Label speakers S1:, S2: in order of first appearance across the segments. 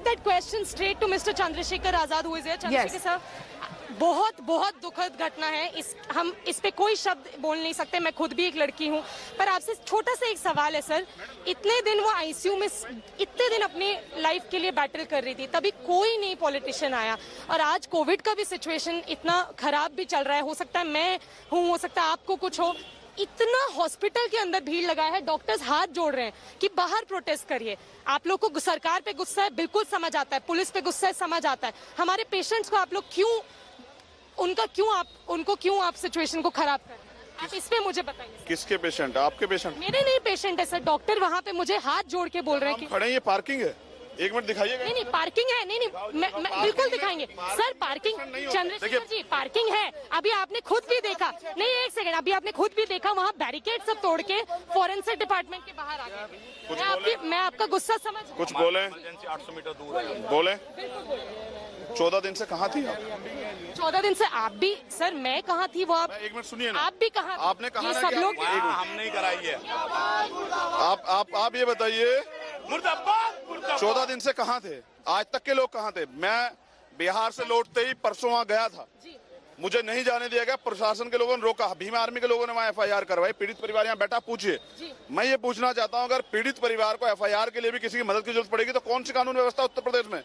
S1: that question straight to Mr. Chandrasekhar Azad, who is here. Chandrasekhar sir, बहुत बहुत दुखद घटना है। हम इस पे कोई शब्द बोल नहीं सकते। मैं खुद भी एक लड़की हूँ, पर आपसे छोटा सा एक सवाल है सर। इतने दिन वो आईसीयू में, इतने दिन अपने लाइफ के लिए बैटल कर रही थी, तभी कोई नहीं पॉलिटिशियन आया। और आज कोविड का भी सिचुएशन इतना खराब भी चल रहा है। हो सकता है मैं हूँ, हो सकता है आपको कुछ हो। इतना हॉस्पिटल के अंदर भीड़ लगा है, डॉक्टर्स हाथ जोड़ रहे हैं कि बाहर प्रोटेस्ट करिए। आप लोग को सरकार पे गुस्सा है, बिल्कुल समझ आता है। पुलिस पे गुस्सा है, समझ आता है। हमारे पेशेंट्स को आप लोग उनको क्यों आप सिचुएशन को खराब कर रहे हैं? आप इस पे मुझे बताइए।
S2: किसके पेशेंट? आपके पेशेंट?
S1: मेरे नहीं पेशेंट है सर। डॉक्टर वहाँ पे मुझे हाथ जोड़ के बोल रहे हैं कि
S2: खड़े, ये पार्किंग है। एक मिनट दिखाइएगा।
S1: नहीं पार्किंग है। नहीं मैं बिल्कुल दिखाएंगे sir. Parking, Chandrashekhar ji parking है। अभी आपने खुद भी देखा, नहीं एक सेकंड, अभी आपने खुद भी देखा वहाँ बैरिकेड सब तोड़ के फॉरेंसिक डिपार्टमेंट के बाहर आ गए। मैं आपका गुस्सा समझ।
S2: कुछ बोले?
S3: 800 मीटर दूर है।
S2: बोले 14 दिन से कहाँ थी आप?
S1: 14 दिन से आप भी सर, मैं कहाँ थी वो आप
S2: एक मिनट सुनिए ना।
S1: आप भी कहाँ?
S2: आपने कहा
S1: सब लोग
S3: हम नहीं कराई है।
S2: आप ये बताइए, 14 दिन से कहाँ थे? आज तक के लोग कहाँ थे? मैं बिहार से लौटते ही परसों वहाँ गया था, मुझे नहीं जाने दिया गया। प्रशासन के लोगों ने रोका, भीम आर्मी के लोगों ने वहाँ एफआईआर करवाई। पीड़ित परिवार यहाँ बैठा, पूछिए। मैं ये पूछना चाहता हूँ, अगर पीड़ित परिवार को एफआईआर के लिए भी किसी की मदद की जरूरत पड़ेगी तो कौन सी कानून व्यवस्था उत्तर प्रदेश में?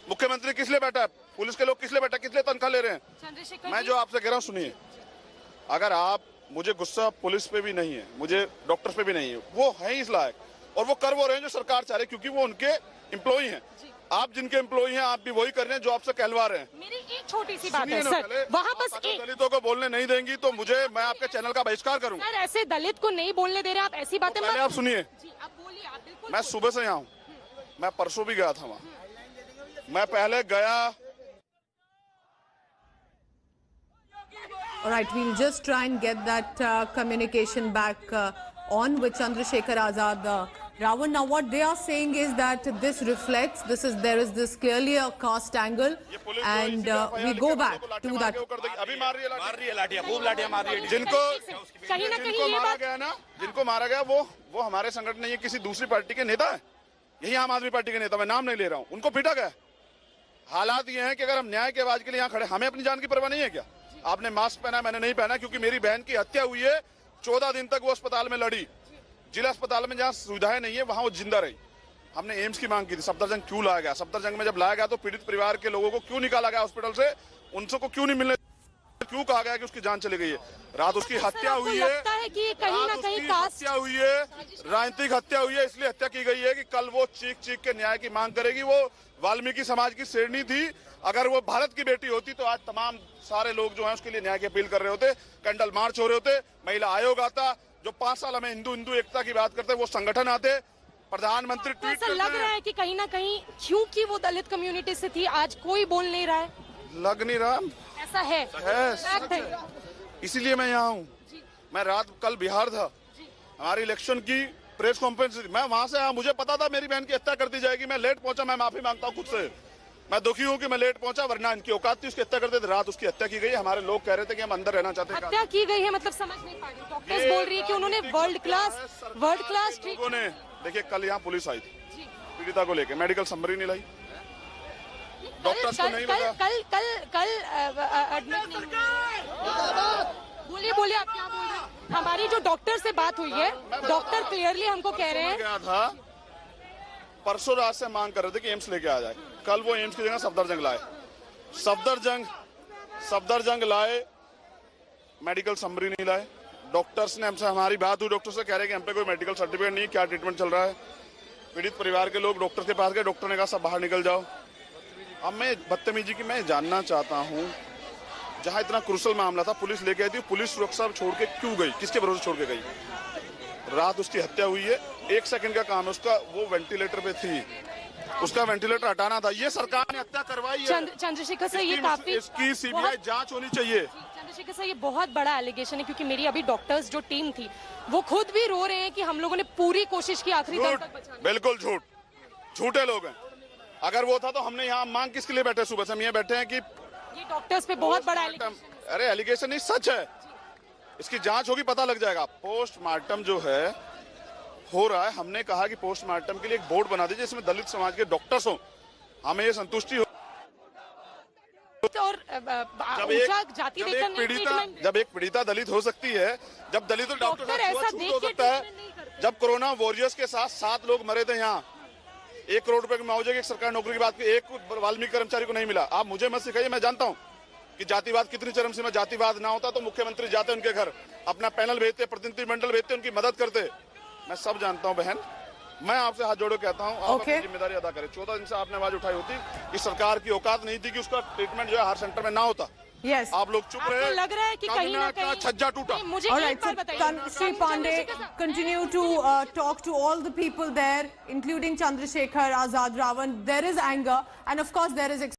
S2: मुख्यमंत्री किस लिए बैठा है? पुलिस के लोग किस लिए बैठा, किस लिए तनख्वाह ले रहे हैं? मैं जो आपसे कह रहा हूँ सुनिए, अगर आप, मुझे गुस्सा पुलिस पे भी नहीं है, मुझे डॉक्टर्स पे भी नहीं है, वो है इस लायक और वो कर वो रहे हैं जो सरकार चाह रही है, क्योंकि वो उनके एम्प्लॉई हैं। आप जिनके एम्प्लॉई हैं, आप भी वही कर रहे हैं जो आपसे कहलवा रहे हैं।
S1: मेरी एक छोटी सी बात है सर, वहाँ बस एक
S2: दलितों को बोलने नहीं देंगी तो मैं आपके चैनल का बहिष्कार करूंगा।
S1: सर ऐसे दलित को नहीं बोलने दे रहे आप, ऐसी बातें
S2: पहले आप सुनिए।
S1: आप बोलिए, आप बिल्कुल।
S2: मैं सुबह से यहाँ हूँ, मैं परसों भी गया था वहाँ। मैं पहले गया।
S4: All right, we'll just try and get that communication back on with Chandrasekhar Azad. Ravan, now what they are saying is that this reflects, there is this clearly a caste angle, and we go back to that.
S2: अभी मार रही है
S3: लाठियां, खूब लाठियां मार रही है।
S1: जिनको
S2: मारा गया ना, जिनको मारा गया वो हमारे संगठन नहीं है, किसी दूसरी पार्टी के नेता है। यही आम आदमी पार्टी के नेता, मैं नाम नहीं ले रहा हूँ, उनको पीटा गया। हालात ये हैं कि अगर हम न्याय की आवाज के लिए यहाँ खड़े, हमें अपनी जान की परवाह नहीं है क्या? आपने मास्क पहना, मैंने नहीं पहना, क्योंकि मेरी बहन की हत्या हुई है। 14 दिन तक वो अस्पताल में लड़ी। जिला अस्पताल में जहाँ सुविधाएं नहीं है वहां वो जिंदा रही। हमने एम्स की मांग की थी। सफदरजंग क्यों लाया गया? सफदरजंग में जब लाया गया तो पीड़ित परिवार के लोगों को क्यों निकाला गया हॉस्पिटल से? उनसे को क्यों नहीं मिलने, क्यों कहा गया कि उसकी जान चली गई है? रात उसकी हत्या हुई है, हत्या हुई है, राजनीतिक हत्या हुई है, इसलिए हत्या की गई है कि कल वो चीख के न्याय की मांग करेगी। वो वाल्मीकि समाज की शेरनी थी। अगर वो भारत की बेटी होती तो आज तमाम सारे लोग जो हैं उसके लिए न्याय की अपील कर रहे होते, कैंडल मार्च हो रहे होते, महिला आयोग आता, जो 5 साल हमें हिंदू एकता की बात करते, वो संगठन आते, प्रधानमंत्री ट्वीट करते।
S1: लग रहा है कि कहीं ना कहीं क्योंकि वो दलित कम्युनिटी से थी, आज कोई बोल नहीं रहा है।
S2: लग नहीं रहा,
S1: ऐसा है।
S2: इसीलिए मैं यहाँ हूँ। मैं कल बिहार था, हमारी इलेक्शन की प्रेस कॉन्फ्रेंस थी, मैं वहां से आया। मुझे पता था मेरी बहन की हत्या कर दी जाएगी। मैं लेट पहुंचा, मैं माफी मांगता हूँ खुद से। मैं दुखी हूँ कि मैं लेट पहुंचा, वरना इनकी औकात थी उसकी हत्या करते थे। रात उसकी हत्या की गई। हमारे लोग कह रहे थे कि हम अंदर रहना चाहते हैं।
S1: हत्या की गई है मतलब समझ नहीं पा रही। डॉक्टर्स बोल रही है कि उन्होंने वर्ल्ड क्लास
S2: लोगों ने, देखिए कल यहाँ पुलिस आई थी पीड़िता को लेकर, मेडिकल समरी नहीं लाई, डॉक्टर्स को नहीं लगा।
S1: कल एडमिट नहीं हुए। बोलिए आप क्या बोल रहे हैं? हमारी जो डॉक्टर से बात हुई है, डॉक्टर क्लियरली हमको कह रहे हैं,
S2: गया था परसों रात से मांग कर रहे थे कि एम्स लेके आ जाए। कल वो एम्स की जगह सफदरजंग लाए। सफदरजंग लाए, मेडिकल समरी नहीं लाए। डॉक्टर्स ने हमसे, हमारी बात हुई, डॉक्टर से कह रहे हैं कि हम पे कोई मेडिकल सर्टिफिकेट नहीं, क्या ट्रीटमेंट चल रहा है। पीड़ित परिवार के लोग डॉक्टर के पास गए, डॉक्टर ने कहा सब बाहर निकल जाओ। अब मैं बदतमीजी की मैं जानना चाहता हूँ, जहाँ इतना क्रूशल मामला था, पुलिस लेके आई थी, पुलिस सुरक्षा छोड़ के क्यों गई? किसके भरोसे छोड़ के गई? रात उसकी हत्या हुई है, 1 सेकंड का काम है उसका। वो वेंटिलेटर पे थी, उसका वेंटिलेटर हटाना था। ये सरकार ने हत्या करवाई है।
S1: चंद्रशेखर सर, ये काफी,
S2: इसकी सीबीआई जांच होनी चाहिए।
S1: चंद्रशेखर सर, ये बहुत बड़ा एलिगेशन है, क्योंकि मेरी अभी डॉक्टर्स जो टीम थी वो खुद भी रो रहे हैं कि हम लोगों ने पूरी कोशिश की आखिरी दम तक बचाने।
S2: बिल्कुल झूठ, झूठे लोग हैं। अगर वो था तो हमने यहाँ मांग किसके लिए बैठे? सुबह से हम यहाँ बैठे हैं कि
S1: ये डॉक्टर्स पे बहुत बड़ा एलिगेशन।
S2: अरे एलिगेशन नहीं, सच है। इसकी जांच होगी, पता लग जाएगा। पोस्टमार्टम जो है हो रहा है, हमने कहा कि पोस्टमार्टम के लिए एक बोर्ड बना दीजिए जिसमें दलित समाज के डॉक्टर्स हों। हमें ये संतुष्टि हो
S1: और ऊंचा जाति देखकर नहीं ट्रीटमेंट।
S2: जब एक पीड़िता दलित हो सकती है, जब दलित डॉक्टर
S1: डॉक्टर
S2: साहब
S1: ऐसा
S2: छूट
S1: देख
S2: हो
S1: के
S2: सकता है।
S1: ट्रीटमेंट नहीं करते।
S2: जब कोरोना वॉरियर्स के साथ 7 लोग मरे थे यहाँ, 1 करोड़ रुपए की मुआवजे की सरकार नौकरी की बात की, एक वाल्मीकि कर्मचारी को नहीं मिला। आप मुझे मत सिखाइए, मैं जानता हूँ कि जातिवाद कितनी चरम सीमा। जातिवाद ना होता तो मुख्यमंत्री जाते उनके घर, अपना पैनल भेजते, प्रतिनिधिमंडल भेजते, उनकी मदद करते। मैं सब जानता हूँ बहन, मैं आपसे हाथ जोड़ो कहता हूँ, आप अपनी जिम्मेदारी अदा करें। 14 दिन से आपने आवाज उठाई होती कि सरकार की औकात नहीं थी कि उसका ट्रीटमेंट जो है हर सेंटर में ना होता।
S4: Yes.
S2: आप लोग चुप रहे।
S1: आपको लग रहा है कि कहीं ना कहीं
S2: छज्जा टूटा।
S1: नहीं, मुझे
S4: All
S1: एक
S4: right,
S1: बार
S4: so
S1: बताइए,
S4: Sri Pandey, continue to talk to all the people there, including Chandrasekhar Azad Ravan. There is anger, and of course there is